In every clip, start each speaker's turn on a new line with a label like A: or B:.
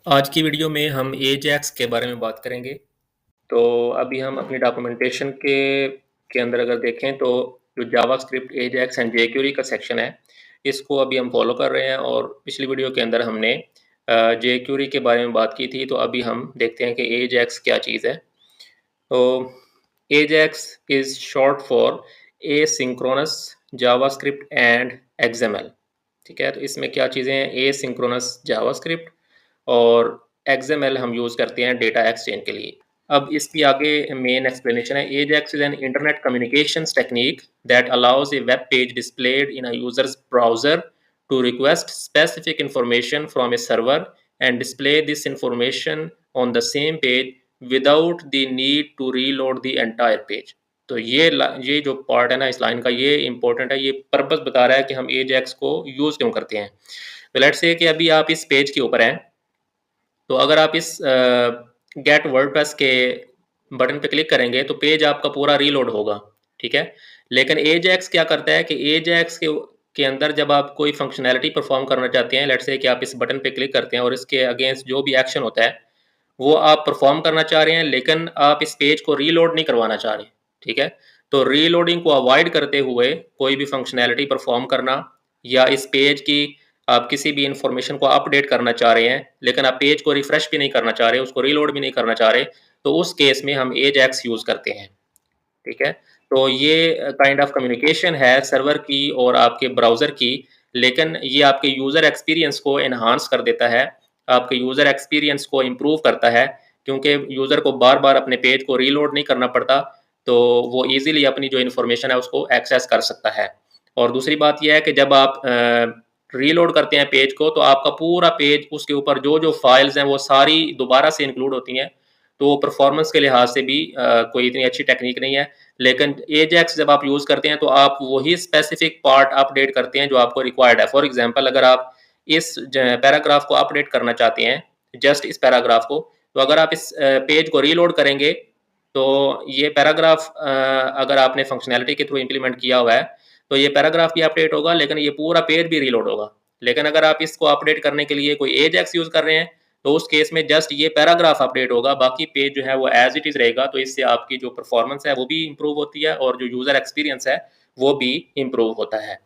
A: आज की वीडियो में हम एजैक्स के बारे में बात करेंगे। तो अभी हम अपनी डॉक्यूमेंटेशन के अंदर अगर देखें तो जो जावास्क्रिप्ट एजैक्स एंड जेक्यूरी का सेक्शन है, इसको अभी हम फॉलो कर रहे हैं। और पिछली वीडियो के अंदर हमने जेक्यूरी के बारे में बात की थी। तो अभी हम देखते हैं कि एजैक्स क्या चीज़ है। तो AJAX is short for asynchronous JavaScript and XML. ठीक है, तो इसमें क्या चीज़ें हैं? एसिंक्रोनस जावास्क्रिप्ट और XML हम यूज़ करते हैं डेटा एक्सचेंज के लिए। अब इसकी आगे मेन एक्सप्लेनेशन है। AJAX is an internet communications technique that allows a web page displayed in a user's browser to request specific information from a server and display this information on the same page without the need to reload the entire page. तो ये जो part है ना इस line का, ये important है। ये पर्पस बता रहा है कि हम एजैक्स को यूज़ क्यों करते हैं। तो लेट्स से कि अभी आप इस पेज के ऊपर हैं, तो अगर आप इस गेट वर्डप्रेस के बटन पे क्लिक करेंगे तो पेज आपका पूरा रीलोड होगा। ठीक है, लेकिन एजैक्स क्या करता है कि एजैक्स के अंदर जब आप कोई फंक्शनैलिटी परफॉर्म करना चाहते हैं, लेट्स से कि आप इस बटन पे क्लिक करते हैं और इसके अगेंस्ट जो भी एक्शन होता है वो आप परफॉर्म करना चाह रहे हैं, लेकिन आप इस पेज को रीलोड नहीं करवाना चाह रहे। ठीक है, तो रीलोडिंग को अवॉइड करते हुए कोई भी फंक्शनैलिटी परफॉर्म करना, या इस पेज की आप किसी भी इंफॉर्मेशन को अपडेट करना चाह रहे हैं लेकिन आप पेज को रिफ्रेश भी नहीं करना चाह रहे, उसको रीलोड भी नहीं करना चाह रहे, तो उस केस में हम एजैक्स यूज़ करते हैं। ठीक है, तो ये काइंड ऑफ कम्युनिकेशन है सर्वर की और आपके ब्राउज़र की, लेकिन ये आपके यूज़र एक्सपीरियंस को एनहांस कर देता है, आपके यूज़र एक्सपीरियंस को इम्प्रूव करता है, क्योंकि यूज़र को बार बार अपने पेज को रीलोड नहीं करना पड़ता, तो वो ईजिली अपनी जो इन्फॉर्मेशन है उसको एक्सेस कर सकता है। और दूसरी बात यह है कि जब आप रीलोड करते हैं पेज को, तो आपका पूरा पेज, उसके ऊपर जो जो फाइल्स हैं वो सारी दोबारा से इंक्लूड होती हैं। तो परफॉर्मेंस के लिहाज से भी कोई इतनी अच्छी टेक्निक नहीं है। लेकिन एजैक्स जब आप यूज़ करते हैं तो आप वही स्पेसिफिक पार्ट अपडेट करते हैं जो आपको रिक्वायर्ड है। फॉर एग्जांपल, अगर आप इस पैराग्राफ को अपडेट करना चाहते हैं, जस्ट इस पैराग्राफ को, तो अगर आप इस पेज को रीलोड करेंगे तो ये पैराग्राफ अगर आपने फंक्शनैलिटी के थ्रू इम्प्लीमेंट किया हुआ है तो ये पैराग्राफ भी अपडेट होगा, लेकिन ये पूरा पेज भी रीलोड होगा। लेकिन अगर आप इसको अपडेट करने के लिए कोई एजैक्स यूज़ कर रहे हैं तो उस केस में जस्ट ये पैराग्राफ अपडेट होगा, बाकी पेज जो है वो एज इट इज़ रहेगा। तो इससे आपकी जो परफॉर्मेंस है वो भी इम्प्रूव होती है और जो यूज़र एक्सपीरियंस है वो भी इम्प्रूव होता है।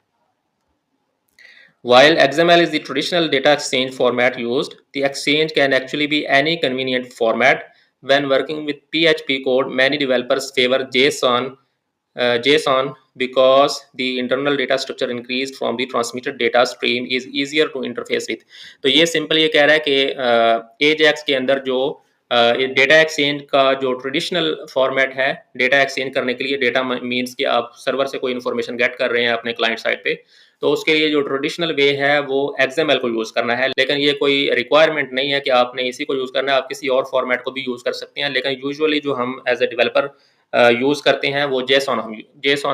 A: While XML is the traditional data exchange format used, the exchange can actually be any convenient format. When working with PHP code, many developers favor JSON because the internal data structure increased from the transmitted data stream is easier to interface with. तो ये simple ये कह रहा है कि Ajax के अंदर जो डेटा एक्सचेंज का जो ट्रेडिशनल फॉर्मेट है डेटा एक्सचेंज करने के लिए, डेटा मीन्स कि आप सर्वर से कोई इन्फॉर्मेशन गेट कर रहे हैं अपने क्लाइंट साइड पे, तो उसके लिए जो ट्रेडिशनल वे है वो XML को यूज़ करना है। लेकिन ये कोई रिक्वायरमेंट नहीं है कि आपने इसी को यूज़ करना है, आप किसी और फॉर्मेट को भी यूज़ कर सकते हैं। लेकिन यूजुअली जो हम एज ए डेवलपर यूज़ करते हैं वो जेसॉन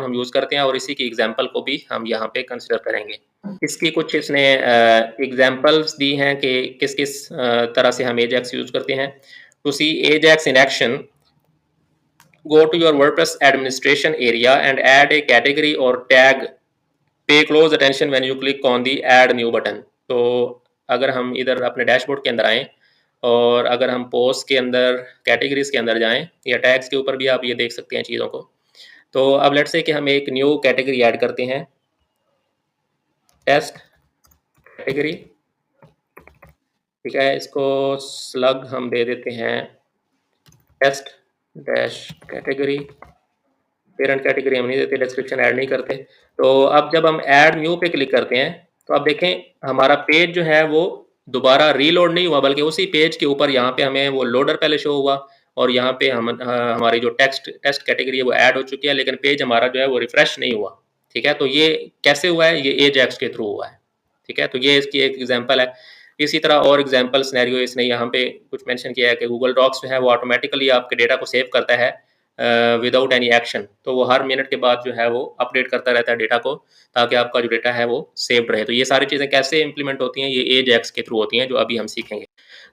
A: हम यूज़ करते हैं, और इसी की एग्जांपल को भी हम यहाँ पे कंसिडर करेंगे। इसकी कुछ इसने एग्जांपल्स दी हैं कि किस किस तरह से हम एजैक्स यूज़ करते हैं। To see AJAX in action, go to your WordPress administration area and add a category or tag. Pay close attention when you click on the add new button. तो अगर हम इधर अपने डैशबोर्ड के अंदर आएँ और अगर हम पोस्ट के अंदर कैटेगरीज के अंदर जाएं या टैग्स के ऊपर भी आप ये देख सकते हैं चीज़ों को। तो अब लेट्स से कि हम एक न्यू कैटेगरी ऐड करते हैं, टेस्ट कैटेगरी। ठीक है, इसको स्लग हम दे देते हैं test dash category. Parent category हम नहीं देते, डिस्क्रिप्शन ऐड नहीं करते। तो अब जब हम ऐड न्यू पे क्लिक करते हैं तो आप देखें हमारा पेज जो है वो दोबारा रीलोड नहीं हुआ, बल्कि उसी पेज के ऊपर यहाँ पे हमें वो लोडर पहले शो हुआ और यहाँ पे हमारी जो टेस्ट कैटेगरी है वो ऐड हो चुकी है, लेकिन पेज हमारा जो है वो रिफ्रेश नहीं हुआ। ठीक है, तो ये कैसे हुआ है? ये एजैक्स के थ्रू हुआ है। ठीक है, तो ये इसकी एक एग्जाम्पल है। इसी तरह और एग्जाम्पल सिनेरियो इसने यहाँ पे कुछ मेंशन किया है कि गूगल डॉक्स जो है वो ऑटोमेटिकली आपके डेटा को सेव करता है विदाउट एनी एक्शन, तो वो हर मिनट के बाद जो है वो अपडेट करता रहता है डेटा को, ताकि आपका जो डेटा है वो सेव्ड रहे। तो ये सारी चीज़ें कैसे इंप्लीमेंट होती हैं, ये एजेक्स के थ्रू होती हैं, जो अभी हम सीखेंगे।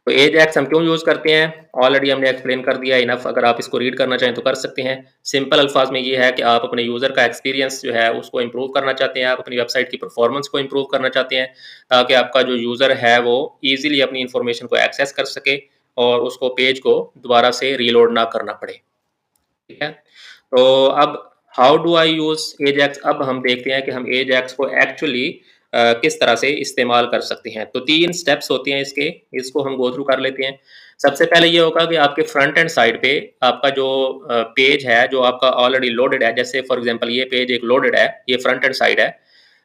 A: तो एजेक्स हम क्यों यूज़ करते हैं, ऑलरेडी हमने एक्सप्लेन कर दिया इनफ। अगर आप इसको रीड करना चाहें तो कर सकते हैं। सिंपल अल्फाज में ये है कि आप अपने यूज़र का एक्सपीरियंस जो है उसको इम्प्रूव करना चाहते हैं, आप अपनी वेबसाइट की परफॉर्मेंस को इम्प्रूव करना चाहते हैं, ताकि आपका जो यूज़र है वो ईजिली अपनी इंफॉर्मेशन को एक्सेस कर सके और उसको पेज को दोबारा से रीलोड ना करना पड़े। ठीक है, तो अब how do I use Ajax. अब हम देखते हैं कि हम एजेक्स को एक्चुअली किस तरह से इस्तेमाल कर सकते हैं। तो 3 स्टेप्स होते हैं इसके, इसको हम गो थ्रू कर लेते हैं। सबसे पहले ये होगा कि आपके फ्रंट एंड साइड पे आपका जो पेज है, जो आपका ऑलरेडी लोडेड है, जैसे फॉर एग्जांपल ये पेज एक लोडेड है, ये फ्रंट एंड साइड है।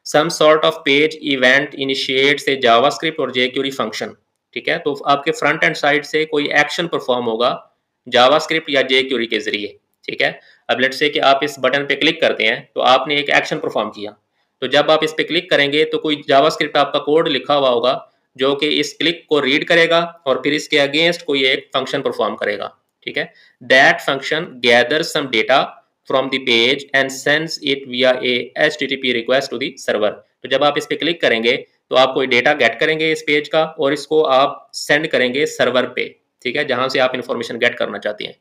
A: Some sort of page event initiates a JavaScript और jQuery फंक्शन। ठीक है, तो आपके फ्रंट एंड साइड से कोई एक्शन परफॉर्म होगा जावास्क्रिप्ट या jQuery के जरिए। ठीक है, अब लेट्स से कि आप इस बटन पे क्लिक करते हैं तो आपने एक एक्शन परफॉर्म किया। तो जब आप इस पे क्लिक करेंगे तो कोई जावास्क्रिप्ट आपका कोड लिखा हुआ होगा जो कि इस क्लिक को रीड करेगा और फिर इसके अगेंस्ट कोई एक फंक्शन परफॉर्म करेगा। ठीक है, that function gathers some data from the page and sends it via a HTTP request to the server. तो जब आप इस पे क्लिक करेंगे तो आप कोई डेटा गेट करेंगे इस पेज का और इसको आप सेंड करेंगे सर्वर पे। ठीक है, जहां से आप इंफॉर्मेशन गेट करना चाहते हैं।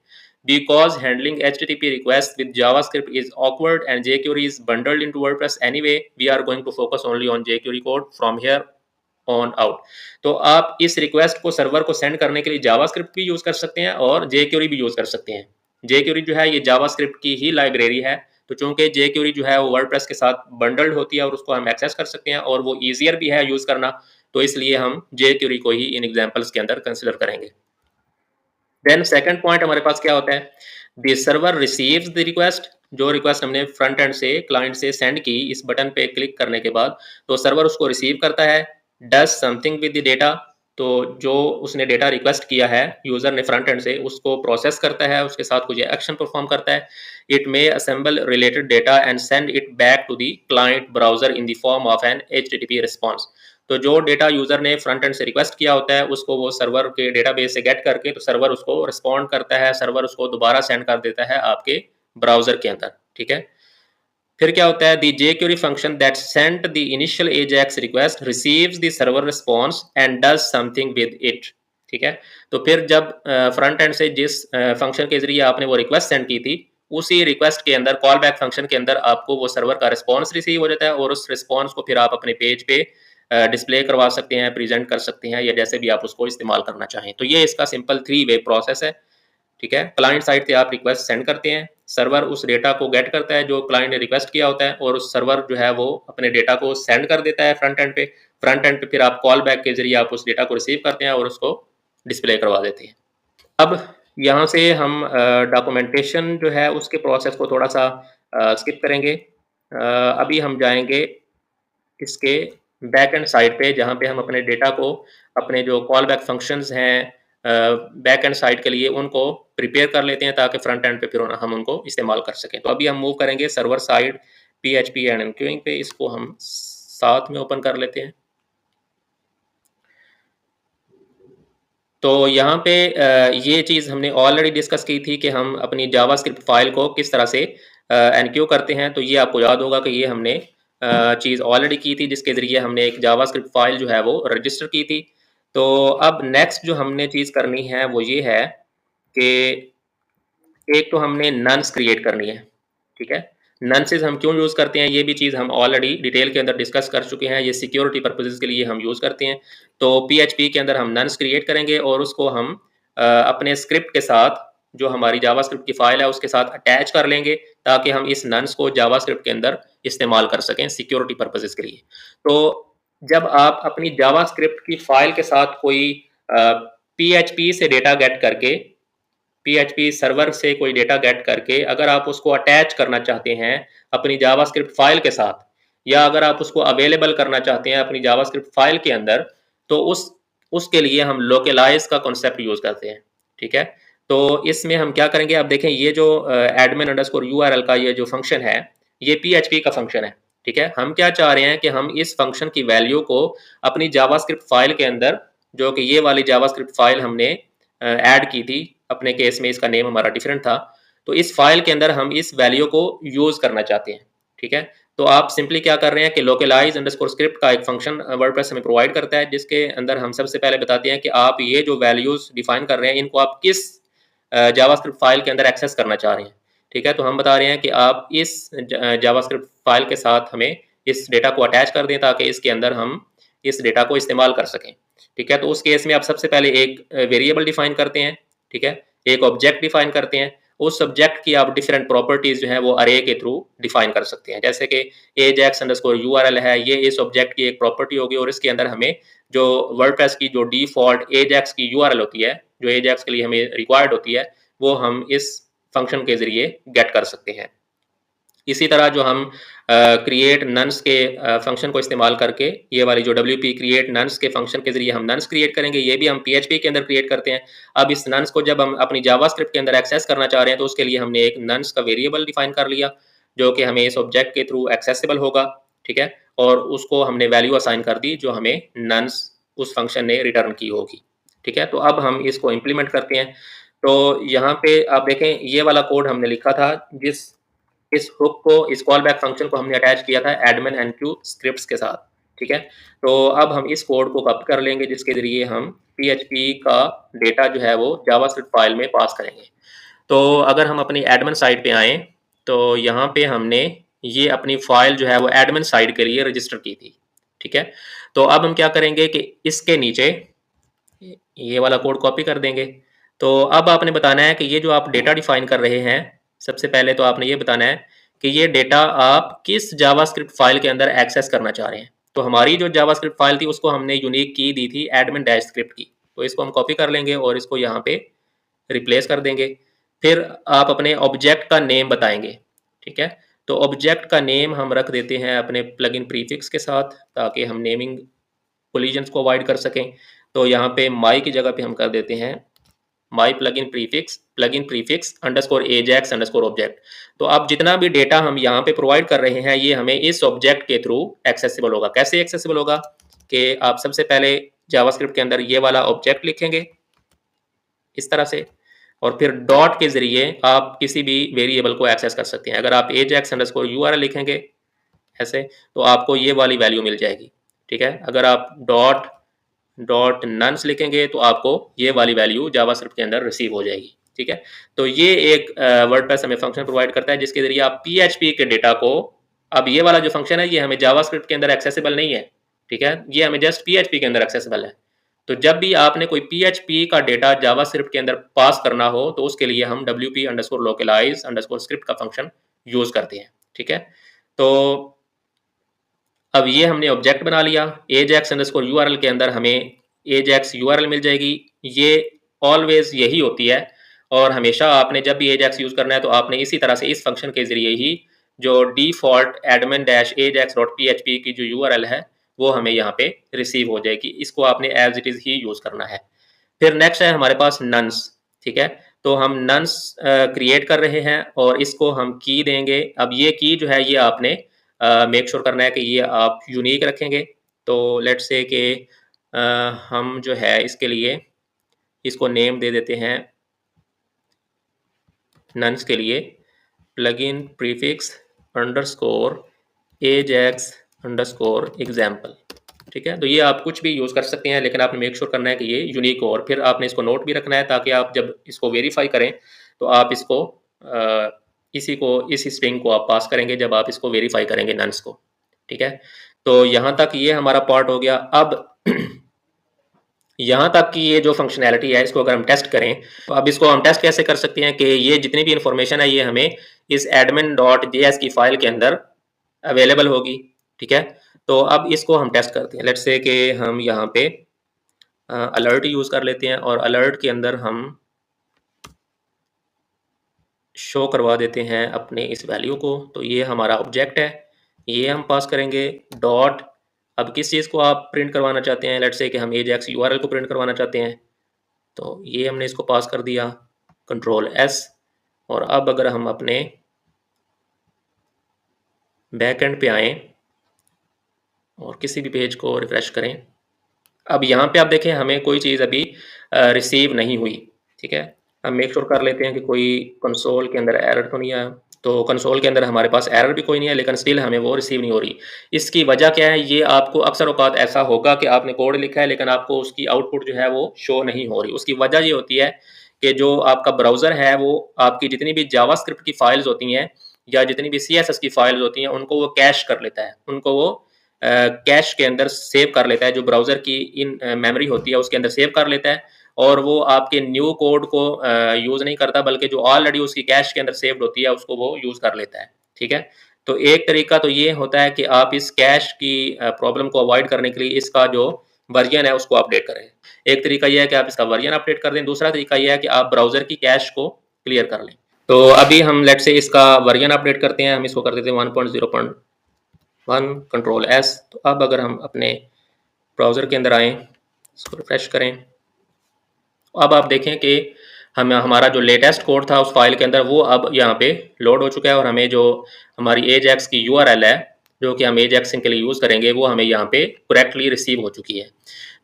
A: Because handling HTTP requests with JavaScript is awkward and jQuery is bundled into WordPress anyway, we are going to focus only on jQuery code from here on out। तो आप इस रिक्वेस्ट को server को send करने के लिए JavaScript भी use कर सकते हैं और jQuery भी यूज कर सकते हैं। jQuery जो है ये जावास्क्रिप्ट की ही लाइब्रेरी है, तो चूंकि jQuery जो है वो वर्डप्रेस के साथ बंडल्ड होती है और उसको हम एक्सेस कर सकते हैं और वो ईजियर भी है यूज करना, तो इसलिए हम jQuery को ही इन एग्जांपल्स के अंदर कंसिडर करेंगे। देन सेकंड पॉइंट हमारे पास क्या होता है, the server receives the request. जो रिक्वेस्ट हमने फ्रंट एंड से क्लाइंट से सेंड की इस बटन पे क्लिक करने के बाद, तो सर्वर उसको रिसीव करता है, does something with the data. तो जो उसने डेटा रिक्वेस्ट किया है यूजर ने फ्रंट एंड से, उसको प्रोसेस करता है, उसके साथ कुछ एक्शन परफॉर्म करता है। It may assemble related data and send it back to the client browser in the form of an HTTP response. तो जो डेटा यूजर ने फ्रंट एंड से रिक्वेस्ट किया होता है उसको वो सर्वर के डेटाबेस से गेट करके, तो सर्वर उसको रिस्पॉन्ड करता है, सर्वर उसको दोबारा सेंड कर देता है आपके ब्राउजर के अंदर। ठीक है, फिर क्या होता है, the jQuery function that sent the initial AJAX request receives the server response and does something with it. ठीक है, तो फिर जब फ्रंट एंड से जिस फंक्शन के जरिए आपने वो रिक्वेस्ट सेंड की थी, उसी रिक्वेस्ट के अंदर कॉल बैक फंक्शन के अंदर आपको वो सर्वर का रिस्पॉन्स रिसीव हो जाता है और उस रिस्पॉन्स को फिर आप अपने पेज पे डिस्प्ले करवा सकते हैं, प्रेजेंट कर सकते हैं, या जैसे भी आप उसको इस्तेमाल करना चाहें। तो ये इसका सिंपल 3 वे प्रोसेस है। ठीक है, क्लाइंट साइड से आप रिक्वेस्ट सेंड करते हैं, सर्वर उस डेटा को गेट करता है जो क्लाइंट ने रिक्वेस्ट किया होता है और उस सर्वर जो है वो अपने डेटा को सेंड कर देता है फ्रंट एंड पे। फ्रंट एंड पे फिर आप कॉल बैक के जरिए आप उस डेटा को रिसीव करते हैं और उसको डिस्प्ले करवा देते हैं। अब यहाँ से हम डॉक्यूमेंटेशन जो है उसके प्रोसेस को थोड़ा सा स्किप करेंगे। अभी हम जाएंगे इसके बैक एंड साइड पे, जहाँ पे हम अपने डेटा को, अपने जो कॉल बैक फंक्शंस हैं बैक एंड साइड के लिए, उनको प्रिपेयर कर लेते हैं ताकि फ्रंट एंड पे फिर हम उनको इस्तेमाल कर सकें। तो अभी हम मूव करेंगे सर्वर साइड PHP एंड एनक्यूइंग पे, इसको हम साथ में ओपन कर लेते हैं। तो यहाँ पे ये चीज़ हमने ऑलरेडी डिस्कस की थी कि हम अपनी जावास्क्रिप्ट फाइल को किस तरह से एनक्यू करते हैं। तो ये आपको याद होगा कि ये हमने चीज़ ऑलरेडी की थी, जिसके ज़रिए हमने एक जावास्क्रिप्ट फाइल जो है वो रजिस्टर की थी। तो अब नेक्स्ट जो हमने चीज़ करनी है वो ये है कि एक तो हमने नन्स क्रिएट करनी है। ठीक है, नन्सेज हम क्यों यूज़ करते हैं, ये भी चीज़ हम ऑलरेडी डिटेल के अंदर डिस्कस कर चुके हैं। ये सिक्योरिटी पर्पजेज़ के लिए हम यूज़ करते हैं। तो PHP के अंदर हम नन्स क्रिएट करेंगे और उसको हम अपने स्क्रिप्ट के साथ, जो हमारी जावास्क्रिप्ट की फाइल है उसके साथ अटैच कर लेंगे, ताकि हम इस नन्स को जावास्क्रिप्ट के अंदर इस्तेमाल कर सकें सिक्योरिटी पर्पजेज़ के लिए। तो जब आप अपनी जावास्क्रिप्ट की फाइल के साथ कोई PHP से डेटा गेट करके, PHP सर्वर से कोई डेटा गेट करके, अगर आप उसको अटैच करना चाहते हैं अपनी जावास्क्रिप्ट फाइल के साथ, या अगर आप उसको अवेलेबल करना चाहते हैं अपनी जावास्क्रिप्ट फाइल के अंदर, तो उसके लिए हम लोकलाइज का कॉन्सेप्ट यूज करते हैं। ठीक है, तो इसमें हम क्या करेंगे, आप देखें ये जो admin_url का ये जो फंक्शन है, ये PHP का फंक्शन है। ठीक है, हम क्या चाह रहे हैं कि हम इस फंक्शन की वैल्यू को अपनी जावास्क्रिप्ट फाइल के अंदर, जो कि ये वाली जावास्क्रिप्ट फाइल हमने ऐड की थी, अपने केस में इसका नेम हमारा डिफरेंट था, तो इस फाइल के अंदर हम इस वैल्यू को यूज़ करना चाहते हैं, ठीक है। तो आप सिंपली क्या कर रहे हैं कि लोकलाइज अंडरस्कोर स्क्रिप्ट का एक फंक्शन वर्डप्रेस हमें प्रोवाइड करता है, जिसके अंदर हम सबसे पहले बताते हैं कि आप ये जो वैल्यूज़ डिफाइन कर रहे हैं इनको आप किस जावास्क्रिप्ट फाइल के अंदर एक्सेस करना चाह रहे हैं, ठीक है। तो हम बता रहे हैं कि आप इस जावास्क्रिप्ट फाइल के साथ हमें इस डेटा को अटैच कर दें ताकि इसके अंदर हम इस डेटा को इस्तेमाल कर सकें, ठीक है। तो उस केस में आप सबसे पहले एक वेरिएबल डिफाइन करते हैं, ठीक है, एक ऑब्जेक्ट डिफाइन करते हैं। उस सब्जेक्ट की आप डिफरेंट प्रॉपर्टीज जो है वो अरे के थ्रू डिफाइन कर सकते हैं, जैसे कि ajax अंडरस्कोर url है, ये इस ऑब्जेक्ट की एक प्रॉपर्टी होगी और इसके अंदर हमें जो वर्डप्रेस की जो डिफॉल्ट ajax की url होती है, जो ajax के लिए हमें रिक्वायर्ड होती है, वो हम इस फंक्शन के जरिए गेट कर सकते हैं। इसी तरह जो हम क्रिएट नन्स के फंक्शन को इस्तेमाल करके, ये वाली जो WP क्रिएट नन्स के फंक्शन के जरिए हम नन्स क्रिएट करेंगे, ये भी हम PHP के अंदर क्रिएट करते हैं। अब इस नन्स को जब हम अपनी जावास्क्रिप्ट के अंदर एक्सेस करना चाह रहे हैं तो उसके लिए हमने एक नन्स का वेरिएबल डिफाइन कर लिया जो कि हमें इस ऑब्जेक्ट के थ्रू एक्सेसिबल होगा, ठीक है, और उसको हमने वैल्यू असाइन कर दी जो हमें नन्स उस फंक्शन ने रिटर्न की होगी, ठीक है। तो अब हम इसको इम्प्लीमेंट करते हैं। तो यहाँ पे आप देखें ये वाला कोड हमने लिखा था, जिस इस हुक को, इस कॉल बैक फंक्शन को हमने अटैच किया था एडमिन एनक्यू स्क्रिप्ट्स के साथ, ठीक है। तो अब हम इस कोड को कॉपी कर लेंगे जिसके जरिए हम PHP का डेटा जो है वो जावास्क्रिप्ट फाइल में पास करेंगे। तो अगर हम अपनी एडमिन साइट पे आएँ तो यहाँ पे हमने ये अपनी फाइल जो है वो एडमिन साइट के लिए रजिस्टर की थी, ठीक है। तो अब हम क्या करेंगे कि इसके नीचे ये वाला कोड कॉपी कर देंगे। तो अब आपने बताना है कि ये जो आप डेटा डिफाइन कर रहे हैं, सबसे पहले तो आपने ये बताना है कि ये डेटा आप किस जावास्क्रिप्ट फाइल के अंदर एक्सेस करना चाह रहे हैं। तो हमारी जो जावास्क्रिप्ट फाइल थी उसको हमने यूनिक की दी थी एडमिन डैश स्क्रिप्ट की, तो इसको हम कॉपी कर लेंगे और इसको यहाँ पे रिप्लेस कर देंगे। फिर आप अपने ऑब्जेक्ट का नेम बताएंगे, ठीक है। तो ऑब्जेक्ट का नेम हम रख देते हैं अपने प्लगइन प्रीफिक्स के साथ ताकि हम नेमिंग कोलिजन्स को अवॉइड कर सकें। तो यहाँ पे माई की जगह पे हम कर देते हैं my plugin prefix underscore ajax underscore object. तो अब जितना भी डेटा हम यहाँ पे प्रोवाइड कर रहे हैं ये हमें इस ऑब्जेक्ट के थ्रू एक्सेसिबल होगा। कैसे एक्सेसिबल होगा कि आप सबसे पहले जावास्क्रिप्ट के अंदर ये वाला ऑब्जेक्ट लिखेंगे इस तरह से, और फिर डॉट के जरिए आप किसी भी वेरिएबल को एक्सेस कर सकते हैं। अगर आप ajax अंडरस्कोर url लिखेंगे ऐसे तो आपको ये वाली वैल्यू मिल जाएगी, ठीक है। अगर आप डॉट नन्स लिखेंगे तो आपको ये वाली वैल्यू जावास्क्रिप्ट के अंदर रिसीव हो जाएगी, ठीक है। तो ये एक वर्डप्रेस हमें फंक्शन प्रोवाइड करता है जिसके जरिए आप PHP के डेटा को, अब ये वाला जो फंक्शन है ये हमें जावास्क्रिप्ट के अंदर एक्सेसिबल नहीं है, ठीक है, ये हमें जस्ट PHP के अंदर एक्सेसिबल है। तो जब भी आपने कोई PHP का डेटा जावास्क्रिप्ट के अंदर पास करना हो तो उसके लिए हम WP underscore localise underscore script का फंक्शन यूज करते हैं, ठीक है। तो अब ये हमने ऑब्जेक्ट बना लिया, ajax अंडरस्कोर url के अंदर हमें ajax url मिल जाएगी। ये ऑलवेज यही होती है और हमेशा आपने जब भी ajax यूज करना है तो आपने इसी तरह से इस फंक्शन के जरिए ही जो default admin dash ajax dot php की जो url है वो हमें यहाँ पे रिसीव हो जाएगी। इसको आपने एज इट इज ही यूज करना है। फिर नेक्स्ट है हमारे पास नन्स, ठीक है। तो हम नन्स क्रिएट कर रहे हैं और इसको हम की देंगे। अब ये की जो है ये आपने मेक श्योर करना है कि ये आप यूनिक रखेंगे। तो लेट्स से कि हम जो है इसके लिए इसको नेम दे देते हैं नन्स के लिए plugin prefix underscore ajax underscore example, ठीक है। तो ये आप कुछ भी यूज़ कर सकते हैं लेकिन आपने मेक श्योर करना है कि ये यूनिक हो, और फिर आपने इसको नोट भी रखना है ताकि आप जब इसको वेरीफाई करें तो आप इसको इस स्ट्रिंग को आप पास करेंगे जब आप इसको वेरीफाई करेंगे नन्स को, ठीक है। तो यहाँ तक ये हमारा पार्ट हो गया। अब यहाँ तक कि ये जो फंक्शनैलिटी है इसको अगर हम टेस्ट करें तो अब इसको हम टेस्ट कैसे कर सकते हैं कि ये जितनी भी इंफॉर्मेशन है ये हमें इस admin.js की फाइल के अंदर अवेलेबल होगी, ठीक है। तो अब इसको हम टेस्ट करते हैं। लेट्स से कि हम यहाँ पे अलर्ट यूज़ कर लेते हैं और अलर्ट के अंदर हम शो करवा देते हैं अपने इस वैल्यू को। तो ये हमारा ऑब्जेक्ट है, ये हम पास करेंगे डॉट। अब किस चीज़ को आप प्रिंट करवाना चाहते हैं, लेट्स से कि हम ajax url को प्रिंट करवाना चाहते हैं, तो ये हमने इसको पास कर दिया कंट्रोल S। और अब अगर हम अपने बैक एंड पे आएँ और किसी भी पेज को रिफ्रेश करें, अब यहाँ पे आप देखें हमें कोई चीज़ अभी रिसीव नहीं हुई, ठीक है। हम मेक श्योर कर लेते हैं कि कोई कंसोल के अंदर एरर तो नहीं आया। तो कंसोल के अंदर हमारे पास एरर भी कोई नहीं है, लेकिन स्टिल हमें वो रिसीव नहीं हो रही। इसकी वजह क्या है? ये आपको अक्सर औकात ऐसा होगा कि आपने कोड लिखा है, लेकिन आपको उसकी आउटपुट जो है वो शो नहीं हो रही। उसकी वजह ये होती है कि जो आपका ब्राउज़र है वो आपकी जितनी भी जावास्क्रिप्ट की फाइल्स होती हैं या जितनी भी CSS की फाइल्स होती हैं, उनको वो कैश कर लेता है। उनको वो कैश के अंदर सेव कर लेता है, जो ब्राउज़र की इन मेमोरी होती है उसके अंदर सेव कर लेता है, और वो आपके न्यू कोड को यूज़ नहीं करता, बल्कि जो ऑलरेडी उसकी कैश के अंदर सेव्ड होती है उसको वो यूज़ कर लेता है। ठीक है? तो एक तरीका तो ये होता है कि आप इस कैश की प्रॉब्लम को अवॉइड करने के लिए इसका जो वर्जन है उसको अपडेट करें। एक तरीका ये है कि आप इसका वर्जन अपडेट कर दें, दूसरा तरीका ये है कि आप ब्राउज़र की कैश को क्लियर कर लें। तो अभी हम लेट्स से इसका वर्जन अपडेट करते हैं, हम इसको कर देते हैं 1.0.1 कंट्रोल S। तो अब अगर हम अपने ब्राउज़र के अंदर आएँ, इसको रिफ्रेश करें, अब आप देखें कि हमारा जो लेटेस्ट कोड था उस फाइल के अंदर वो अब यहाँ पे लोड हो चुका है, और हमें जो हमारी एजेक्स की URL है जो कि हम एजेक्सिंग के लिए यूज़ करेंगे वो हमें यहाँ पे करेक्टली रिसीव हो चुकी है।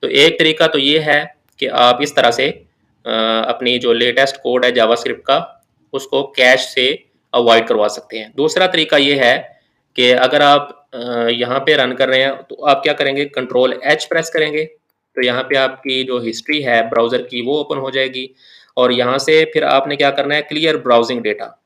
A: तो एक तरीका तो ये है कि आप इस तरह से अपनी जो लेटेस्ट कोड है जावास्क्रिप्ट का उसको कैश से अवॉइड करवा सकते हैं। दूसरा तरीका ये है कि अगर आप यहाँ पे रन कर रहे हैं तो आप क्या करेंगे, कंट्रोल H प्रेस करेंगे, तो यहाँ पे आपकी जो हिस्ट्री है ब्राउज़र की वो ओपन हो जाएगी, और यहाँ से फिर आपने क्या करना है, क्लियर ब्राउजिंग डेटा।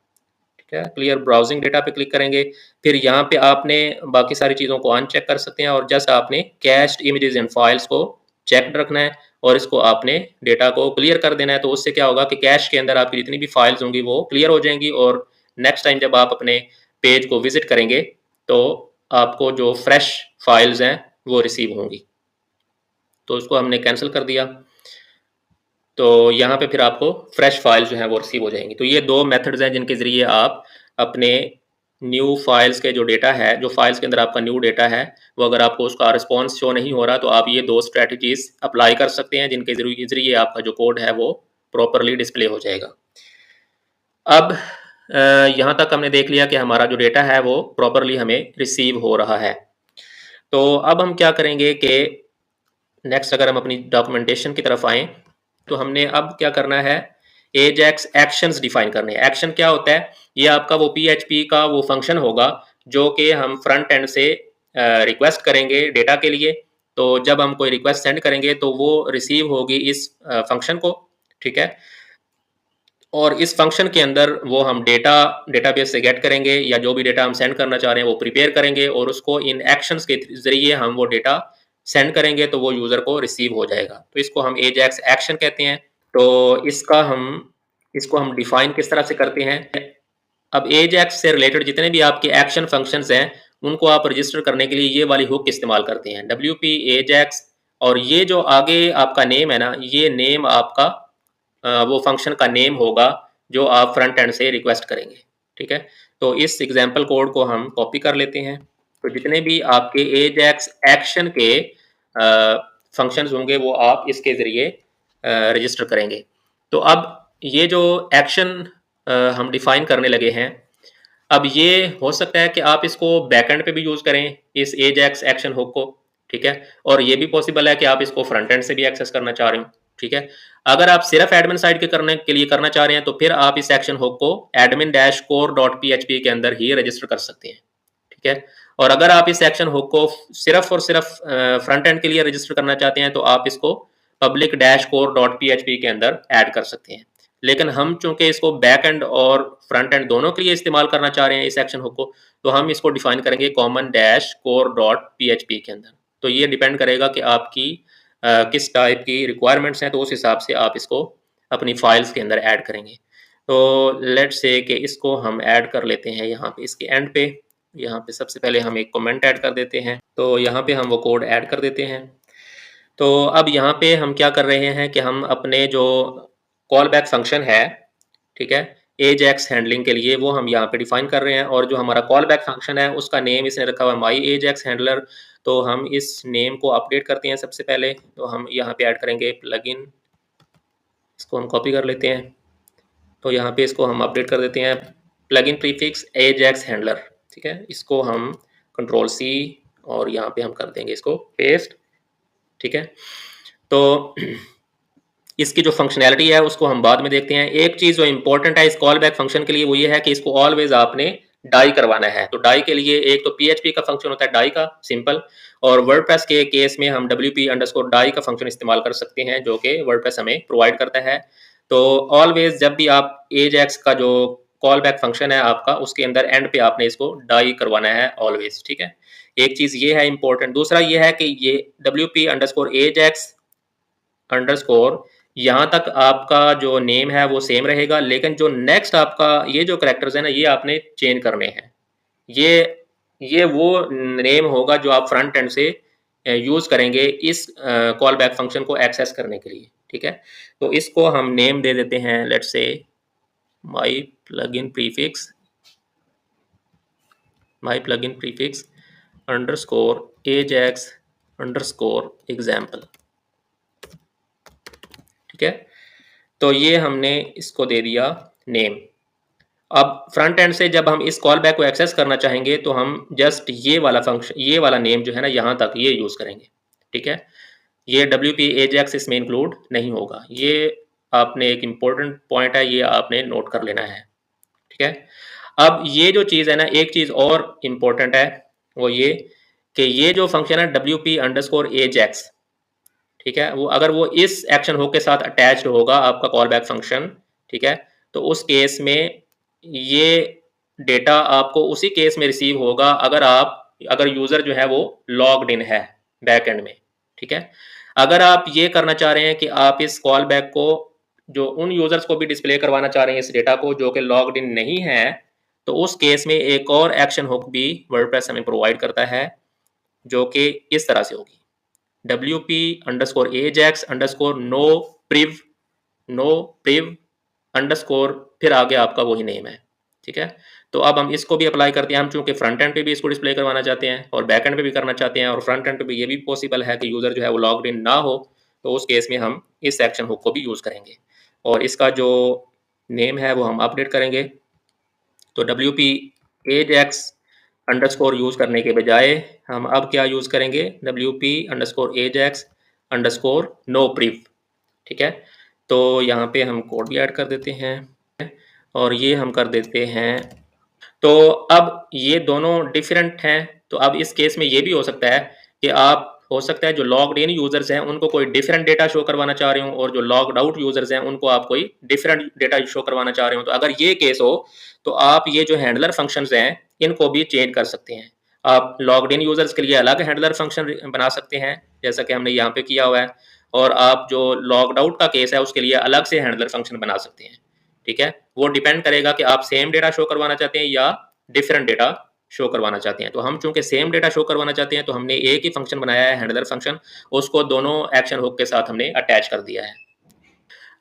A: ठीक है, क्लियर ब्राउजिंग डेटा पे क्लिक करेंगे, फिर यहाँ पे आपने बाकी सारी चीज़ों को अनचेक कर सकते हैं, और जस्ट आपने कैश्ड इमेजेस एंड फाइल्स को चेक रखना है और इसको आपने डेटा को क्लियर कर देना है। तो उससे क्या होगा कि कैश के अंदर आपकी जितनी भी फाइल्स होंगी वो क्लियर हो जाएंगी, और नेक्स्ट टाइम जब आप अपने पेज को विजिट करेंगे तो आपको जो फ्रेश फाइल्स हैं वो रिसीव होंगी। तो उसको हमने कैंसिल कर दिया, तो यहाँ पे फिर आपको फ्रेश फाइल जो है वो रिसीव हो जाएंगी। तो ये दो मेथड्स हैं जिनके ज़रिए आप अपने न्यू फाइल्स के जो डेटा है, जो फाइल्स के अंदर आपका न्यू डेटा है, वो अगर आपको उसका रिस्पॉन्स शो नहीं हो रहा तो आप ये दो स्ट्रेटजीज अप्लाई कर सकते हैं, जिनके ज़रिए आपका जो कोड है वो प्रॉपरली डिस्प्ले हो जाएगा। अब यहाँ तक हमने देख लिया कि हमारा जो डेटा है वो प्रॉपरली हमें रिसीव हो रहा है। तो अब हम क्या करेंगे कि नेक्स्ट अगर हम अपनी डॉक्यूमेंटेशन की तरफ आएँ तो हमने अब क्या करना है, एजेक्स एक्शंस डिफाइन करने हैं। एक्शन क्या होता है? ये आपका वो PHP का वो फंक्शन होगा जो कि हम फ्रंट एंड से रिक्वेस्ट करेंगे डेटा के लिए। तो जब हम कोई रिक्वेस्ट सेंड करेंगे तो वो रिसीव होगी इस फंक्शन को। ठीक है, और इस फंक्शन के अंदर वो हम डेटाबेस से गेट करेंगे, या जो भी डेटा हम सेंड करना चाह रहे हैं वो प्रिपेयर करेंगे, और उसको इन एक्शंस के जरिए हम वो डेटा सेंड करेंगे तो वो यूज़र को रिसीव हो जाएगा। तो इसको हम एजेक्स एक्शन कहते हैं। तो इसको हम डिफाइन किस तरह से करते हैं। अब एजेक्स से रिलेटेड जितने भी आपके एक्शन फंक्शंस हैं उनको आप रजिस्टर करने के लिए ये वाली हुक इस्तेमाल करते हैं, WP एजेक्स, और ये जो आगे आपका नेम है ना, ये नेम आपका वो फंक्शन का नेम होगा जो आप फ्रंट एंड से रिक्वेस्ट करेंगे। ठीक है, तो इस एग्जाम्पल कोड को हम कॉपी कर लेते हैं। तो जितने भी आपके एजेक्स एक्शन के फंक्शंस होंगे वो आप इसके ज़रिए रजिस्टर करेंगे। तो अब ये जो एक्शन हम डिफाइन करने लगे हैं, अब ये हो सकता है कि आप इसको बैकएंड पे भी यूज़ करें इस एजेक्स एक्शन हुक को। ठीक है, और ये भी पॉसिबल है कि आप इसको फ्रंट एंड से भी एक्सेस करना चाह रहे हो। ठीक है, अगर आप सिर्फ एडमिन साइड के करने के लिए करना चाह रहे हैं तो फिर आप इस एक्शन हुक को admin-core.php के अंदर ही रजिस्टर कर सकते हैं। ठीक है, और अगर आप इस एक्शन हुक को सिर्फ और सिर्फ फ्रंट एंड के लिए रजिस्टर करना चाहते हैं तो आप इसको public-core.php के अंदर ऐड कर सकते हैं। लेकिन हम चूंकि इसको बैक एंड और फ्रंट एंड दोनों के लिए इस्तेमाल करना चाह रहे हैं इस एक्शन हुक को, तो हम इसको डिफाइन करेंगे common-core.php के अंदर। तो ये डिपेंड करेगा कि आपकी किस टाइप की रिक्वायरमेंट्स हैं, तो उस हिसाब से आप इसको अपनी फाइल्स के अंदर ऐड करेंगे। तो लेट्स से कि इसको हम ऐड कर लेते हैं यहाँ पे इसके एंड पे। यहाँ पे सबसे पहले हम एक कमेंट ऐड कर देते हैं, तो यहाँ पे हम वो कोड ऐड कर देते हैं। तो अब यहाँ पे हम क्या कर रहे हैं कि हम अपने जो कॉल बैक फंक्शन है, ठीक है, एजेक्स हैंडलिंग के लिए वो हम यहाँ पे डिफाइन कर रहे हैं, और जो हमारा कॉल बैक फंक्शन है उसका नेम इसने रखा हुआ है माई एजेक्स हैंडलर। तो हम इस नेम को अपडेट करते हैं सबसे पहले। तो हम यहाँ पे ऐड करेंगे प्लगइन, इसको हम कॉपी कर लेते हैं, तो यहाँ पे इसको हम अपडेट कर देते हैं प्लगइन प्रीफिक्स एजेक्स हैंडलर। ठीक है, इसको हम कंट्रोल C और यहाँ पे हम कर देंगे इसको पेस्ट। ठीक है, तो इसकी जो फंक्शनैलिटी है उसको हम बाद में देखते हैं। एक चीज़ जो इंपॉर्टेंट है इस कॉल बैक फंक्शन के लिए वो ये है कि इसको ऑलवेज आपने डाई करवाना है। तो डाई के लिए एक तो PHP का फंक्शन होता है डाई का सिंपल, और वर्डप्रेस के केस में हम WP_डाई का फंक्शन इस्तेमाल कर सकते हैं जो कि वर्डप्रेस हमें प्रोवाइड करता है। तो ऑलवेज जब भी आप एजेक्स का जो कॉल बैक फंक्शन है आपका उसके अंदर एंड पे आपने इसको डाई करवाना है ऑलवेज, ठीक है। एक चीज़ ये है इंपॉर्टेंट। दूसरा ये है कि ये WP_ajax अंडरस्कोर यहाँ तक आपका जो नेम है वो सेम रहेगा, लेकिन जो नेक्स्ट आपका ये जो करेक्टर्स है ना ये आपने चेंज करने हैं। ये वो नेम होगा जो आप फ्रंट एंड से यूज़ करेंगे इस कॉल बैक फंक्शन को एक्सेस करने के लिए, ठीक है। तो इसको हम नेम दे देते हैं, let's say my plugin prefix underscore ajax underscore example, ठीक है। तो ये हमने इसको दे दिया नेम। अब फ्रंट एंड से जब हम इस कॉल बैक को एक्सेस करना चाहेंगे तो हम जस्ट ये वाला फंक्शन, ये वाला नेम जो है ना यहाँ तक ये यूज़ करेंगे, ठीक है। ये WP_ajax इसमें इंक्लूड नहीं होगा। ये आपने एक इम्पोर्टेंट पॉइंट है, ये आपने नोट कर लेना है, ठीक है। अब ये जो चीज़ है ना एक चीज़ और इम्पोर्टेंट है वो ये कि ये जो फंक्शन है WP_ajax, ठीक है, वो अगर वो इस एक्शन हुक के साथ अटैच्ड होगा आपका कॉल बैक फंक्शन, ठीक है, तो उस केस में ये डेटा आपको उसी केस में रिसीव होगा अगर यूज़र जो है वो लॉग्ड इन है बैक एंड में, ठीक है। अगर आप ये करना चाह रहे हैं कि आप इस कॉल बैक को जो उन यूज़र्स को भी डिस्प्ले करवाना चाह रहे हैं इस डेटा को जो कि लॉग्ड इन नहीं है, तो उस केस में एक और एक्शन हुक भी वर्डप्रेस हमें प्रोवाइड करता है जो कि इस तरह से होगी WP_ajax underscore no priv underscore फिर आगे आपका वही नेम है, ठीक है। तो अब हम इसको भी अप्लाई करते हैं। हम चूंकि फ्रंट एंड पे भी इसको डिस्प्ले करवाना चाहते हैं और बैक एंड पे भी करना चाहते हैं और फ्रंट एंड पे भी ये भी पॉसिबल है कि यूज़र जो है वो लॉग्ड इन ना हो, तो उस केस में हम इस एक्शन हुक को भी यूज़ करेंगे और इसका जो नेम है वो हम अपडेट करेंगे। तो WP_ajax अंडरस्कोर यूज़ करने के बजाय हम अब क्या यूज़ करेंगे WP_ajax अंडरस्कोर नो priv, ठीक है। तो यहाँ पे हम कोड भी ऐड कर देते हैं और ये हम कर देते हैं। तो अब ये दोनों डिफरेंट हैं, तो अब इस केस में ये भी हो सकता है कि आप हो सकता है जो लॉग्ड इन यूजर्स हैं उनको कोई डिफरेंट डेटा शो करवाना चाह रहे हो और जो लॉग्ड आउट यूजर्स हैं उनको आप कोई डिफरेंट डेटा शो करवाना चाह रहे हो। तो अगर ये केस हो तो आप ये जो हैंडलर फंक्शंस हैं इनको भी चेंज कर सकते हैं। आप लॉग्ड इन यूजर्स के लिए अलग हैंडलर फंक्शन बना सकते हैं जैसा कि हमने यहाँ पे किया हुआ है, और आप जो लॉग्ड आउट का केस है उसके लिए अलग से हैंडलर फंक्शन बना सकते हैं, ठीक है। वो डिपेंड करेगा कि आप सेम डेटा शो करवाना चाहते हैं या डिफरेंट डेटा शो करवाना चाहते हैं। तो हम चूंकि सेम डेटा शो करवाना चाहते हैं तो हमने एक ही फंक्शन बनाया है हैंडलर फंक्शन, उसको दोनों एक्शन हुक के साथ हमने अटैच कर दिया है।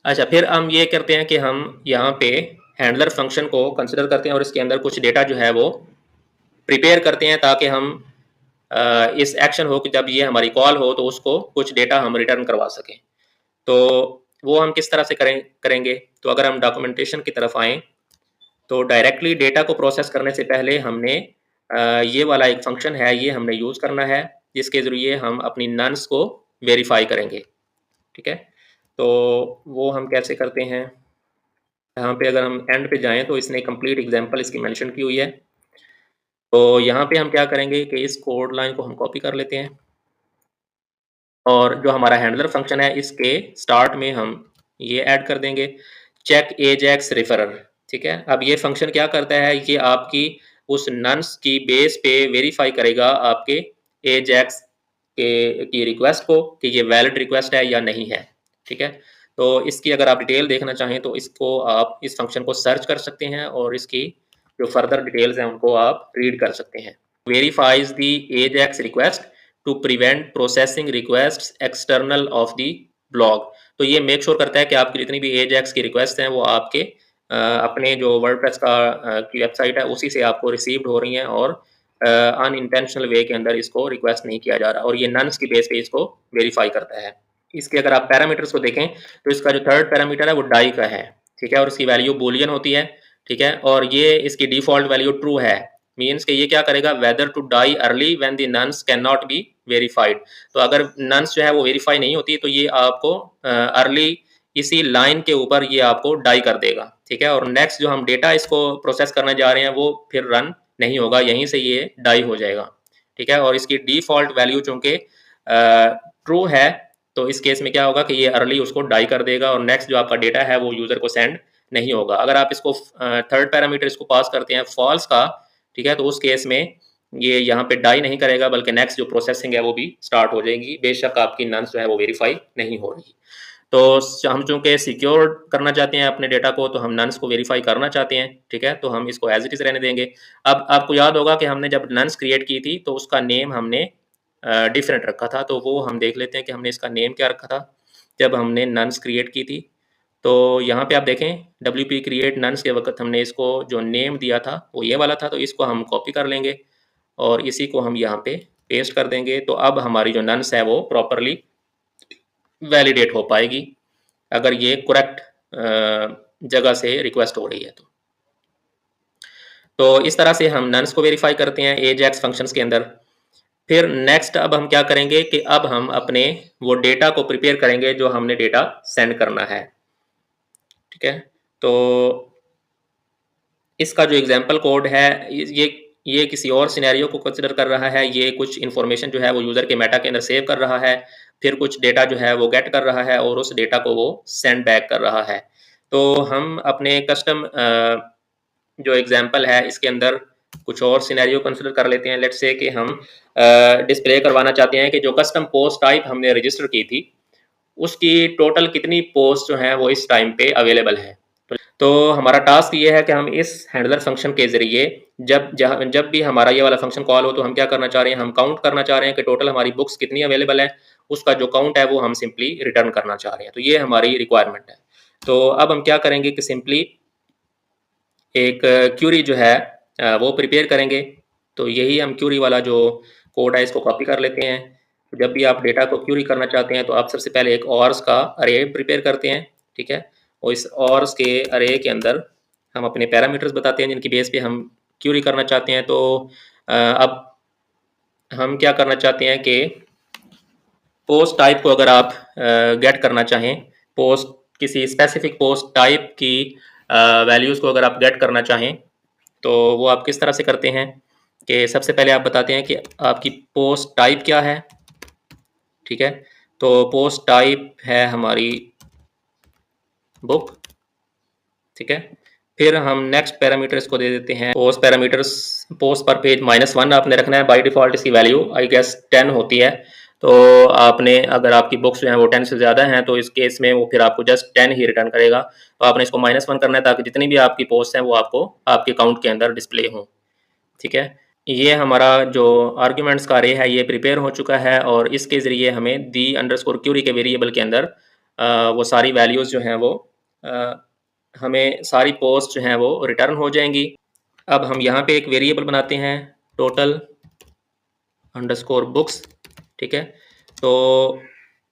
A: अच्छा, फिर हम ये करते हैं कि हम यहाँ पे हैंडलर फंक्शन को कंसिडर करते हैं और इसके अंदर कुछ डेटा जो है वो प्रिपेयर करते हैं ताकि हम इस एक्शन हुक जब ये हमारी कॉल हो तो उसको कुछ डेटा हम रिटर्न करवा सकें। तो वो हम किस तरह से करेंगे। तो अगर हम डॉक्यूमेंटेशन की तरफ आएँ तो डायरेक्टली डेटा को प्रोसेस करने से पहले हमने ये वाला एक फंक्शन है ये हमने यूज़ करना है जिसके ज़रिए हम अपनी नन्स को वेरीफाई करेंगे, ठीक है। तो वो हम कैसे करते हैं, यहाँ पे अगर हम एंड पे जाएं तो इसने कंप्लीट एग्जांपल इसकी मेंशन की हुई है। तो यहाँ पे हम क्या करेंगे कि इस कोड लाइन को हम कॉपी कर लेते हैं और जो हमारा हैंडलर फंक्शन है इसके स्टार्ट में हम ये ऐड कर देंगे चेक एजेक्स रेफरर, ठीक है। अब ये फंक्शन क्या करता है, ये आपकी उस नन्स की बेस पे वेरीफाई करेगा आपके एजेक्स की रिक्वेस्ट को कि ये वैलिड रिक्वेस्ट है या नहीं है, ठीक है। तो इसकी अगर आप डिटेल देखना चाहें तो इसको आप इस फंक्शन को सर्च कर सकते हैं और इसकी जो फर्दर डिटेल्स हैं उनको आप रीड कर सकते हैं। Verifies the AJAX request to prevent processing requests external of the blog. तो ये मेक श्योर करता है कि आपकी जितनी भी एजेक्स की रिक्वेस्ट हैं वो आपके अपने जो वर्डप्रेस का की वेबसाइट है उसी से आपको रिसीव्ड हो रही हैं और अनइंटेंशनल वे के अंदर इसको रिक्वेस्ट नहीं किया जा रहा, और ये नन्स की बेस पे इसको वेरीफाई करता है। इसके अगर आप पैरामीटर्स को देखें तो इसका जो थर्ड पैरामीटर है वो डाई का है, ठीक है, और इसकी वैल्यू बूलियन होती है, ठीक है, और ये इसकी डिफॉल्ट वैल्यू ट्रू है। मीन्स कि ये क्या करेगा, whether to die early when the nonce can not be verified. तो अगर नन्स जो है वो वेरीफाई नहीं होती तो ये आपको अर्ली इसी लाइन के ऊपर ये आपको डाई कर देगा, ठीक है। और नेक्स्ट जो हम डेटा इसको प्रोसेस करने जा रहे हैं वो फिर रन नहीं होगा, यहीं से ये डाई हो जाएगा, ठीक है। और इसकी डिफ़ॉल्ट वैल्यू चूँकि ट्रू है, तो इस केस में क्या होगा कि ये अर्ली उसको डाई कर देगा और नेक्स्ट जो आपका डेटा है वो यूज़र को सेंड नहीं होगा। अगर आप इसको थर्ड पैरामीटर इसको पास करते हैं फॉल्स का, ठीक है, तो उस केस में ये यहाँ पे डाई नहीं करेगा बल्कि नेक्स्ट जो प्रोसेसिंग है वो भी स्टार्ट हो जाएगी, बेशक आपकी नंस जो है वो वेरीफाई नहीं हो रही। तो हम चूंकि सिक्योर करना चाहते हैं अपने डेटा को, तो हम नंस को वेरीफाई करना चाहते हैं, ठीक है, तो हम इसको एज इट इज रहने देंगे। अब आपको याद होगा कि हमने जब नंस क्रिएट की थी तो उसका नेम हमने डिफरेंट रखा था, तो वो हम देख लेते हैं कि हमने इसका नेम क्या रखा था जब हमने नंस क्रिएट की थी। तो यहाँ पे आप देखें WP क्रिएट नंस के वक्त हमने इसको जो नेम दिया था वो ये वाला था, तो इसको हम कॉपी कर लेंगे और इसी को हम यहाँ पे पेस्ट कर देंगे। तो अब हमारी जो नंस है वो प्रॉपरली वैलिडेट हो पाएगी अगर ये करेक्ट जगह से रिक्वेस्ट हो रही है तो इस तरह से हम नंस को वेरीफाई करते हैं एजेक्स फंक्शंस के अंदर। फिर नेक्स्ट अब हम क्या करेंगे कि अब हम अपने वो डेटा को प्रिपेयर करेंगे जो हमने डेटा सेंड करना है, ठीक है। तो इसका जो एग्जांपल कोड है ये किसी और सिनेरियो को कंसिडर कर रहा है, ये कुछ इन्फॉर्मेशन जो है वो यूज़र के मेटा के अंदर सेव कर रहा है, फिर कुछ डेटा जो है वो गेट कर रहा है और उस डेटा को वो सेंड बैक कर रहा है। तो हम अपने कस्टम जो एग्जांपल है इसके अंदर कुछ और सिनेरियो कंसिडर कर लेते हैं। लेट्स से कि हम डिस्प्ले करवाना चाहते हैं कि जो कस्टम पोस्ट टाइप हमने रजिस्टर की थी उसकी टोटल कितनी पोस्ट जो है वो इस टाइम पे अवेलेबल है। तो हमारा टास्क ये है कि हम इस हैंडलर फंक्शन के जरिए जब भी हमारा ये वाला फंक्शन कॉल हो तो हम क्या करना चाह रहे हैं, हम काउंट करना चाह रहे हैं कि टोटल हमारी बुक्स कितनी अवेलेबल है, उसका जो काउंट है वो हम सिंपली रिटर्न करना चाह रहे हैं। तो ये हमारी रिक्वायरमेंट है। तो अब हम क्या करेंगे कि सिंपली एक क्यूरी जो है वो प्रिपेयर करेंगे। तो यही हम क्यूरी वाला जो कोड है इसको कॉपी कर लेते हैं। तो जब भी आप डेटा को क्यूरी करना चाहते हैं तो आप सबसे पहले एक ऑर्स का अरे प्रिपेयर करते हैं, ठीक है। और इस ऑर्स के अरे के अंदर हम अपने पैरामीटर्स बताते हैं जिनकी बेस पे हम क्यूरी करना चाहते हैं। तो अब हम क्या करना चाहते हैं कि पोस्ट टाइप को अगर आप गेट करना चाहें, पोस्ट किसी स्पेसिफिक पोस्ट टाइप की वैल्यूज़ को अगर आप गेट करना चाहें तो वो आप किस तरह से करते हैं कि सबसे पहले आप बताते हैं कि आपकी पोस्ट टाइप क्या है, ठीक है। तो पोस्ट टाइप है हमारी बुक, ठीक है। फिर हम नेक्स्ट पैरामीटर इसको दे देते हैं पोस्ट पैरामीटर्स, पोस्ट पर पेज -1 आपने रखना है। बाय डिफ़ॉल्ट इसकी वैल्यू आई गेस 10 होती है। तो आपने अगर आपकी बुक्स जो हैं वो 10 से ज़्यादा हैं तो इस केस में वो फिर आपको जस्ट 10 ही रिटर्न करेगा। तो आपने इसको -1 करना है ताकि जितनी भी आपकी पोस्ट हैं वो आपको आपके अकाउंट के अंदर डिस्प्ले हों, ठीक है। ये हमारा जो आर्ग्यूमेंट्स का अरे है ये प्रिपेयर हो चुका है और इसके ज़रिए हमें दी अंडरस्कोर क्यूरी के वेरिएबल के अंदर वो सारी वैल्यूज़ जो हैं वो हमें सारी पोस्ट जो हैं वो रिटर्न हो जाएंगी। अब हम यहाँ पे एक वेरिएबल बनाते हैं टोटल अंडरस्कोर बुक्स, ठीक है। तो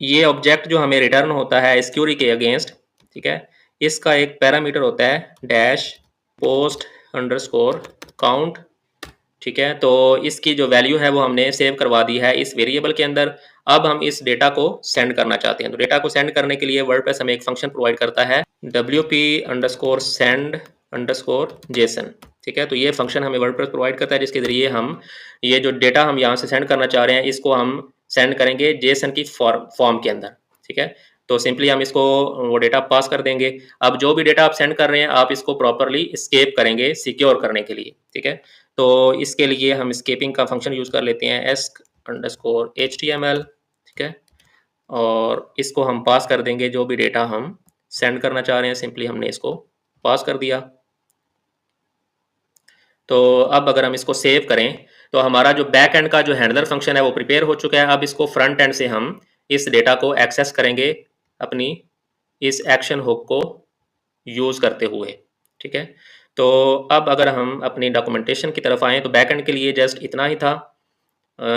A: ये ऑब्जेक्ट जो हमें रिटर्न होता है इस क्यूरी के अगेंस्ट, ठीक है, इसका एक पैरामीटर होता है डैश पोस्ट अंडरस्कोर काउंट, ठीक है। तो इसकी जो वैल्यू है वो हमने सेव करवा दी है इस वेरिएबल के अंदर। अब हम इस डेटा को सेंड करना चाहते हैं। तो डेटा को सेंड करने के लिए वर्डप्रेस हमें एक फंक्शन प्रोवाइड करता है wp_send_json, ठीक है। तो ये फंक्शन हमें वर्डप्रेस प्रोवाइड करता है जिसके जरिए हम ये जो डेटा हम यहाँ से सेंड करना चाह रहे हैं इसको हम सेंड करेंगे जेसन की फॉर्म के अंदर, ठीक है। तो सिंपली हम इसको वो डेटा पास कर देंगे। अब जो भी डेटा आप सेंड कर रहे हैं आप इसको प्रॉपरली स्केप करेंगे सिक्योर करने के लिए, ठीक है। तो इसके लिए हम स्केपिंग का फंक्शन यूज़ कर लेते हैं ask_html, ठीक है। और इसको हम पास कर देंगे जो भी डेटा हम सेंड करना चाह रहे हैं, सिंपली हमने इसको पास कर दिया। तो अब अगर हम इसको सेव करें तो हमारा जो बैक एंड का जो हैंडलर फंक्शन है वो प्रिपेयर हो चुका है। अब इसको फ्रंट एंड से हम इस डेटा को एक्सेस करेंगे अपनी इस एक्शन हुक को यूज़ करते हुए, ठीक है। तो अब अगर हम अपनी डॉक्यूमेंटेशन की तरफ आएँ तो बैक एंड के लिए जस्ट इतना ही था।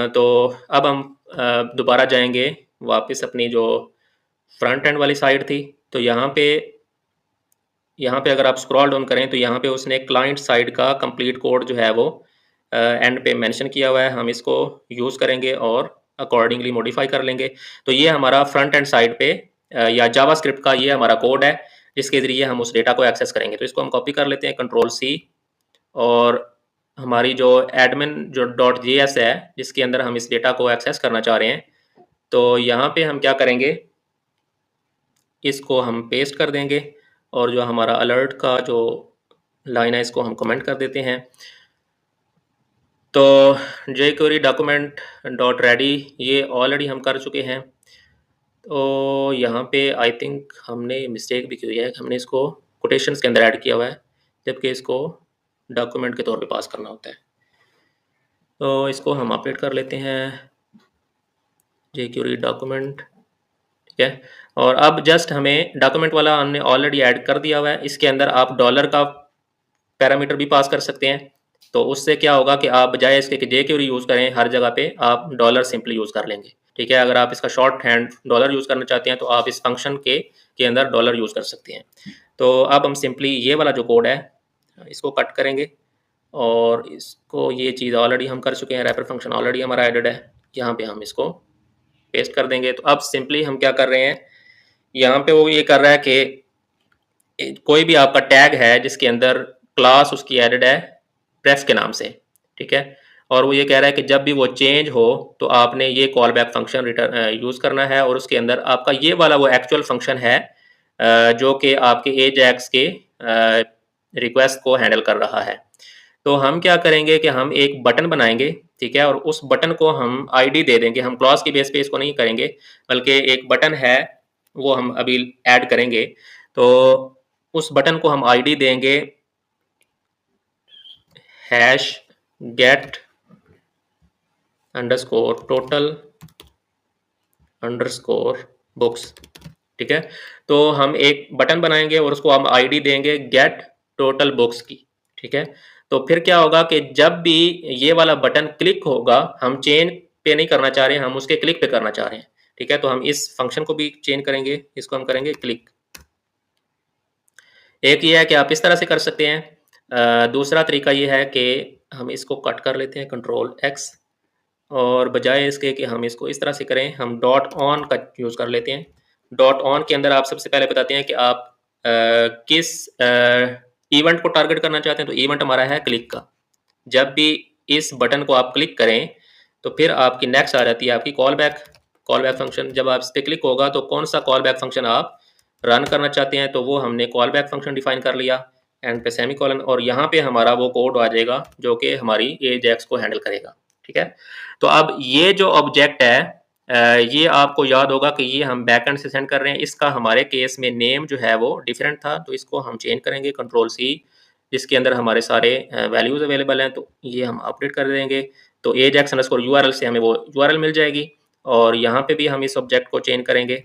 A: तो अब हम दोबारा जाएंगे वापस अपनी जो फ्रंट एंड वाली साइड थी। तो यहाँ पे अगर आप स्क्रॉल डाउन करें तो यहाँ पे उसने क्लाइंट साइड का कंप्लीट कोड जो है वो एंड पे मेंशन किया हुआ है। हम इसको यूज़ करेंगे और अकॉर्डिंगली मॉडिफाई कर लेंगे। तो ये हमारा फ्रंट एंड साइड पे या जावास्क्रिप्ट का ये हमारा कोड है जिसके ज़रिए हम उस डेटा को एक्सेस करेंगे। तो इसको हम कॉपी कर लेते हैं कंट्रोल सी, और हमारी जो एडमिन जो .js है जिसके अंदर हम इस डेटा को एक्सेस करना चाह रहे हैं, तो यहाँ पे हम क्या करेंगे, इसको हम पेस्ट कर देंगे और जो हमारा अलर्ट का जो लाइन है इसको हम कमेंट कर देते हैं। तो jQuery डॉक्यूमेंट डॉट रेडी ये ऑलरेडी हम कर चुके हैं। तो यहाँ पे आई थिंक हमने मिस्टेक भी की है, हमने इसको कोटेशंस के अंदर ऐड किया हुआ है जबकि इसको डॉक्यूमेंट के तौर पे पास करना होता है। तो इसको हम अपडेट कर लेते हैं jQuery डॉक्यूमेंट, ठीक है। और अब जस्ट हमें डॉक्यूमेंट वाला हमने ऑलरेडी ऐड कर दिया हुआ है, इसके अंदर आप डॉलर का पैरामीटर भी पास कर सकते हैं। तो उससे क्या होगा कि आप बजाय इसके कि jQuery यूज़ करें हर जगह पे, आप डॉलर सिंपली यूज़ कर लेंगे, ठीक है। अगर आप इसका शॉर्ट हैंड डॉलर यूज़ करना चाहते हैं तो आप इस फंक्शन के अंदर डॉलर यूज़ कर सकते हैं। तो अब हम सिंपली ये वाला जो कोड है इसको कट करेंगे और इसको, ये चीज़ ऑलरेडी हम कर चुके हैं, रैपर फंक्शन ऑलरेडी हमारा एडेड है, यहाँ पे हम इसको पेस्ट कर देंगे। तो अब सिंपली हम क्या कर रहे हैं, यहाँ पे वो ये कर रहा है कि कोई भी आपका टैग है जिसके अंदर क्लास उसकी एडेड है प्रेफ के नाम से, ठीक है। और वो ये कह रहा है कि जब भी वो चेंज हो तो आपने ये call back function return use करना है, और उसके अंदर आपका ये वाला वो एक्चुअल फंक्शन है जो कि आपके एजैक्स के रिक्वेस्ट को हैंडल कर रहा है। तो हम क्या करेंगे कि हम एक बटन बनाएंगे, ठीक है, और उस बटन को हम आईडी दे देंगे। हम क्लॉज की बेस पे इसको नहीं करेंगे, बल्कि एक बटन है वो हम अभी ऐड करेंगे। तो उस बटन को हम आईडी देंगे hash get underscore total underscore books, ठीक है। तो हम एक बटन बनाएंगे और उसको हम आईडी देंगे गेट टोटल बुक्स की, ठीक है। तो फिर क्या होगा कि जब भी ये वाला बटन क्लिक होगा, हम चेन पे नहीं करना चाह रहे हैं, हम उसके क्लिक पे करना चाह रहे हैं, ठीक है। तो हम इस फंक्शन को भी चेंज करेंगे, इसको हम करेंगे क्लिक। एक ये है कि आप इस तरह से कर सकते हैं, दूसरा तरीका ये है कि हम इसको कट कर लेते हैं कंट्रोल एक्स, और बजाय इसके कि हम इसको इस तरह से करें, हम डॉट ऑन का यूज़ कर लेते हैं। डॉट ऑन के अंदर आप सबसे पहले बताते हैं कि आप किस इवेंट को टारगेट करना चाहते हैं। तो इवेंट हमारा है क्लिक का। जब भी इस बटन को आप क्लिक करें तो फिर आपकी नेक्स्ट आ जाती है आपकी कॉल बैक फंक्शन। जब आप इस पर क्लिक होगा तो कौन सा कॉल बैक फंक्शन आप रन करना चाहते हैं, तो वो हमने कॉल बैक फंक्शन डिफाइन कर लिया, एंड पे सेमी कॉलन, और यहाँ पे हमारा वो कोड आ जाएगा जो कि हमारी एजैक्स को हैंडल करेगा, ठीक है। तो अब ये जो ऑब्जेक्ट है ये आपको याद होगा कि ये हम बैकएंड से सेंड कर रहे हैं। इसका हमारे केस में नेम जो है वो डिफरेंट था, तो इसको हम चेंज करेंगे कंट्रोल सी, जिसके अंदर हमारे सारे वैल्यूज़ अवेलेबल हैं। तो ये हम अपडेट कर देंगे, तो एजैक्स अंडरस्कोर यूआरएल से हमें वो यूआरएल मिल जाएगी, और यहाँ पे भी हम इस ऑब्जेक्ट को चेंज करेंगे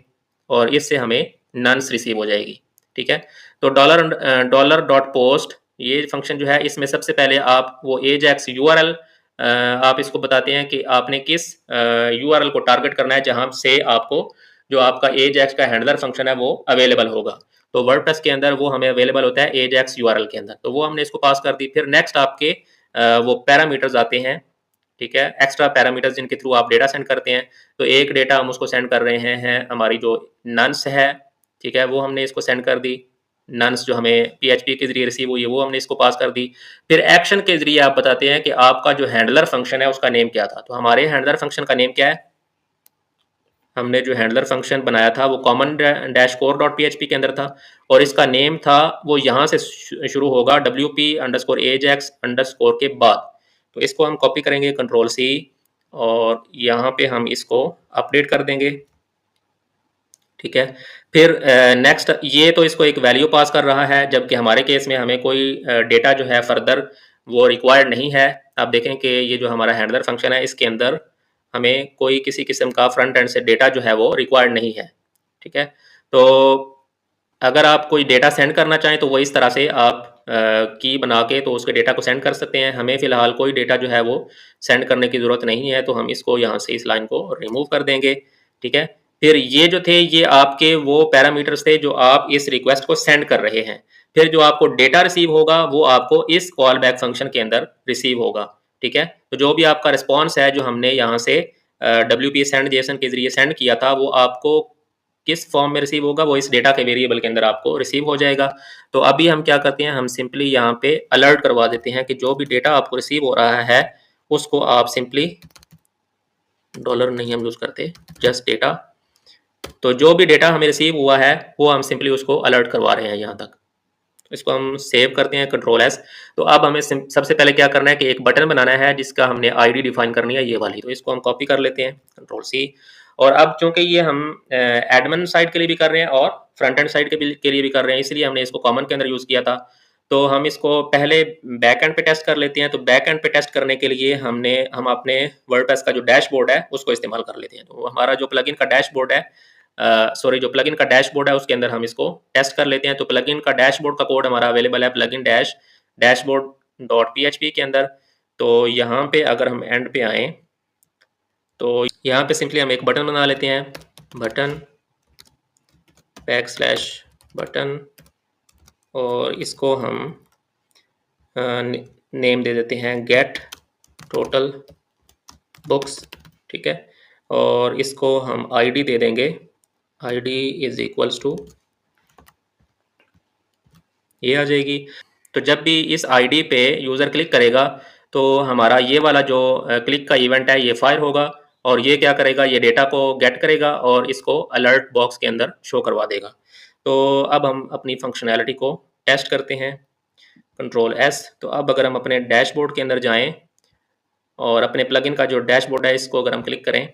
A: और इससे हमें नन्स रिसीव हो जाएगी, ठीक है। तो डॉलर डॉट पोस्ट ये फंक्शन जो है, इसमें सबसे पहले आप वो एजैक्स यूआरएल आप इसको बताते हैं कि आपने किस यूआरएल को टारगेट करना है जहां से आपको जो आपका एजैक्स का हैंडलर फंक्शन है वो अवेलेबल होगा। तो वर्डप्रेस के अंदर वो हमें अवेलेबल होता है एजैक्स यूआरएल के अंदर, तो वो हमने इसको पास कर दी। फिर नेक्स्ट आपके वो पैरामीटर्स आते हैं, ठीक है, एक्स्ट्रा पैरामीटर्स जिनके थ्रू आप डेटा सेंड करते हैं। तो एक डेटा हम उसको सेंड कर रहे हैं हमारी जो नन्स है, ठीक है, वो हमने इसको सेंड कर दी। नन्स जो हमें PHP के जरिए रिसीव हुई है वो हमने इसको पास कर दी। फिर एक्शन के जरिए आप बताते हैं कि आपका जो हैंडलर फंक्शन है उसका नेम क्या था। तो हमारे हैंडलर फंक्शन का नेम क्या है, हमने जो हैंडलर फंक्शन बनाया था वो common dash core dot PHP के अंदर था, और इसका नेम था वो यहाँ से शुरू होगा WP अंडरस्कोर एजैक्स अंडरस्कोर के बाद। तो इसको हम कॉपी करेंगे कंट्रोल सी, और यहाँ पे हम इसको अपडेट कर देंगे, ठीक है। फिर नेक्स्ट ये तो इसको एक वैल्यू पास कर रहा है, जबकि हमारे केस में हमें कोई डेटा जो है फर्दर वो रिक्वायर्ड नहीं है। आप देखें कि ये जो हमारा हैंडलर फंक्शन है इसके अंदर हमें कोई किसी किस्म का फ्रंट एंड से डेटा जो है वो रिक्वायर्ड नहीं है, ठीक है। तो अगर आप कोई डेटा सेंड करना चाहें तो वो इस तरह से आप की बना के तो उसके डेटा को सेंड कर सकते हैं। हमें फ़िलहाल कोई डेटा जो है वो सेंड करने की ज़रूरत नहीं है, तो हम इसको यहाँ से इस लाइन को रिमूव कर देंगे, ठीक है। फिर ये जो थे ये आपके वो पैरामीटर्स थे जो आप इस रिक्वेस्ट को सेंड कर रहे हैं। फिर जो आपको डेटा रिसीव होगा वो आपको इस कॉल बैक फंक्शन के अंदर रिसीव होगा, ठीक है। तो जो भी आपका रिस्पॉन्स है जो हमने यहाँ से WP सेंड जेसन के जरिए सेंड किया था वो आपको किस फॉर्म में रिसीव होगा वो इस डेटा के वेरिएबल के अंदर आपको रिसीव हो जाएगा। तो अभी हम क्या करते हैं, हम सिंपली यहाँ पे अलर्ट करवा देते हैं कि जो भी डेटा आपको रिसीव हो रहा है उसको आप सिंपली, डॉलर नहीं हम यूज़ करते, जस्ट डेटा, तो जो भी डेटा हमें रिसीव हुआ है वो हम सिंपली उसको अलर्ट करवा रहे हैं यहाँ तक। इसको हम सेव करते हैं कंट्रोल एस। तो अब हमें सबसे पहले क्या करना है कि एक बटन बनाना है जिसका हमने आईडी डिफाइन करनी है, ये वाली। तो इसको हम कॉपी कर लेते हैं, कंट्रोल सी। और अब चूंकि ये हम एडमिन साइड के लिए भी कर रहे हैं और फ्रंट एंड साइड के लिए भी कर रहे हैं, इसलिए हमने इसको कॉमन के अंदर यूज़ किया था। तो हम इसको पहले बैक एंड पे टेस्ट कर लेते हैं। तो बैक एंड पे टेस्ट करने के लिए हम अपने वर्डप्रेस का जो डैशबोर्ड है उसको इस्तेमाल कर लेते हैं। तो हमारा जो प्लगइन का डैशबोर्ड है, जो प्लगइन का डैशबोर्ड है उसके अंदर हम इसको टेस्ट कर लेते हैं। तो प्लगइन का डैशबोर्ड का कोड हमारा अवेलेबल है प्लगइन डैशबोर्ड डॉट PHP के अंदर। तो यहाँ पे अगर हम एंड पे आए तो यहाँ पे सिंपली हम एक बटन बना लेते हैं, बटन \बटन, और इसको हम नेम दे देते हैं गेट टोटल बुक्स, ठीक है। और इसको हम आईडी दे देंगे, आईडी इज इक्वल्स टू, ये आ जाएगी। तो जब भी इस आईडी पे यूज़र क्लिक करेगा तो हमारा ये वाला जो क्लिक का इवेंट है ये फायर होगा, और ये क्या करेगा, ये डेटा को गेट करेगा और इसको अलर्ट बॉक्स के अंदर शो करवा देगा। तो अब हम अपनी फंक्शनैलिटी को टेस्ट करते हैं, कंट्रोल एस। तो अब अगर हम अपने डैशबोर्ड के अंदर जाएं और अपने प्लगइन का जो डैशबोर्ड है इसको अगर हम क्लिक करें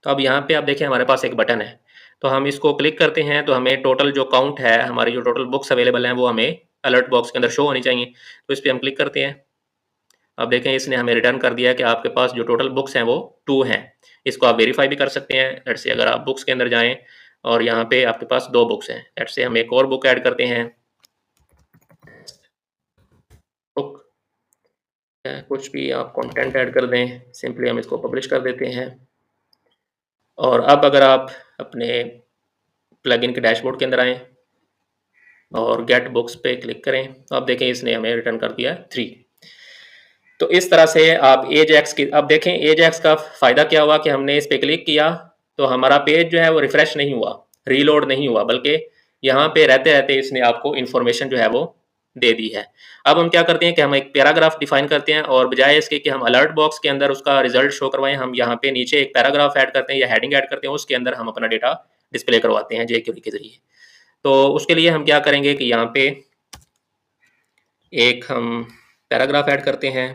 A: तो अब यहाँ पे आप देखें हमारे पास एक बटन है। तो हम इसको क्लिक करते हैं तो हमें टोटल जो काउंट है, हमारी जो टोटल बुक्स अवेलेबल हैं वो हमें अलर्ट बॉक्स के अंदर शो होनी चाहिए। तो इस पर हम क्लिक करते हैं। अब देखें इसने हमें रिटर्न कर दिया है कि आपके पास जो टोटल बुक्स हैं वो 2 हैं। इसको आप वेरीफाई भी कर सकते हैं। लेट्स से अगर आप बुक्स के अंदर जाएं और यहाँ पे आपके पास 2 बुक्स हैं, लेट्स से हम एक और बुक ऐड करते हैं, बुक, कुछ भी आप कंटेंट ऐड कर दें, सिंपली हम इसको पब्लिश कर देते हैं। और अब अगर आप अपने प्लगइन के डैशबोर्ड के अंदर आएँ और गेट बुक्स पे क्लिक करें तो आप देखें इसने हमें रिटर्न कर दिया 3। तो इस तरह से आप एजेक्स की, अब देखें एजेक्स का फ़ायदा क्या हुआ कि हमने इस पर क्लिक किया तो हमारा पेज जो है वो रिफ़्रेश नहीं हुआ, रीलोड नहीं हुआ, बल्कि यहाँ पे रहते रहते इसने आपको इन्फॉर्मेशन जो है वो दे दी है। अब हम क्या करते हैं कि हम एक पैराग्राफ डिफाइन करते हैं और बजाय इसके कि हम अलर्ट बॉक्स के अंदर उसका रिजल्ट शो करवाएं, हम यहाँ पे नीचे एक पैराग्राफ ऐड करते हैं या हेडिंग ऐड करते हैं, उसके अंदर हम अपना डेटा डिस्प्ले करवाते हैं jQuery के जरिए। तो उसके लिए हम क्या करेंगे कि यहाँ पे एक हम पैराग्राफ ऐड करते हैं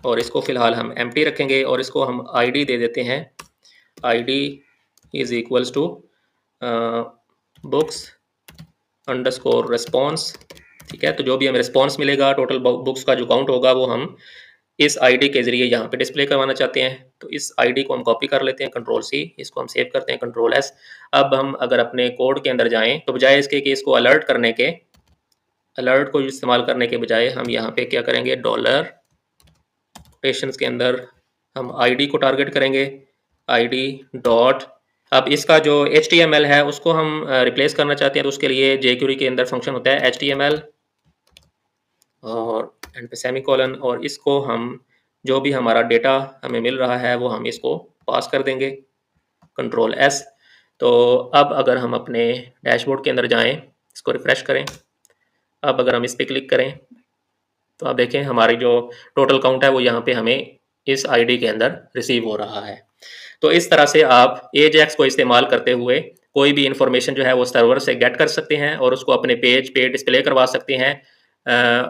A: और इसको फिलहाल हम एम्प्टी रखेंगे और इसको हम आईडी दे देते हैं, ID is equals to books underscore response, ठीक है। तो जो भी हमें रिस्पॉन्स मिलेगा, टोटल बुक्स का जो काउंट होगा वो हम इस आईडी के जरिए यहाँ पे डिस्प्ले करवाना चाहते हैं। तो इस आईडी को हम कॉपी कर लेते हैं, कंट्रोल सी, इसको हम सेव करते हैं, कंट्रोल एस। अब हम अगर अपने कोड के अंदर जाएं तो बजाय इसके कि इसको अलर्ट करने के, अलर्ट को इस्तेमाल करने के बजाय हम यहाँ पे क्या करेंगे, डॉलर कोटेशंस के अंदर हम आईडी को टारगेट करेंगे, आईडी डॉट, अब इसका जो HTML है उसको हम रिप्लेस करना चाहते हैं। तो उसके लिए jQuery के अंदर फंक्शन होता है HTML और एंड पे सेमीकोलन, और इसको हम जो भी हमारा डेटा हमें मिल रहा है वो हम इसको पास कर देंगे, कंट्रोल एस। तो अब अगर हम अपने डैशबोर्ड के अंदर जाएं, इसको रिफ्रेश करें, अब अगर हम इस पर क्लिक करें तो आप देखें हमारी जो टोटल काउंट है वो यहाँ पे हमें इस आईडी के अंदर रिसीव हो रहा है। तो इस तरह से आप एजेक्स को इस्तेमाल करते हुए कोई भी इंफॉर्मेशन जो है वो सर्वर से गेट कर सकते हैं और उसको अपने पेज पे डिस्प्ले करवा सकते हैं,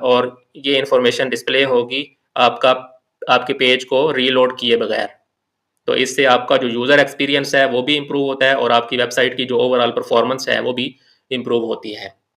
A: और ये इंफॉर्मेशन डिस्प्ले होगी आपके पेज को रीलोड किए बगैर। तो इससे आपका जो यूज़र एक्सपीरियंस है वो भी इम्प्रूव होता है और आपकी वेबसाइट की जो ओवरऑल परफॉर्मेंस है वो भी इम्प्रूव होती है।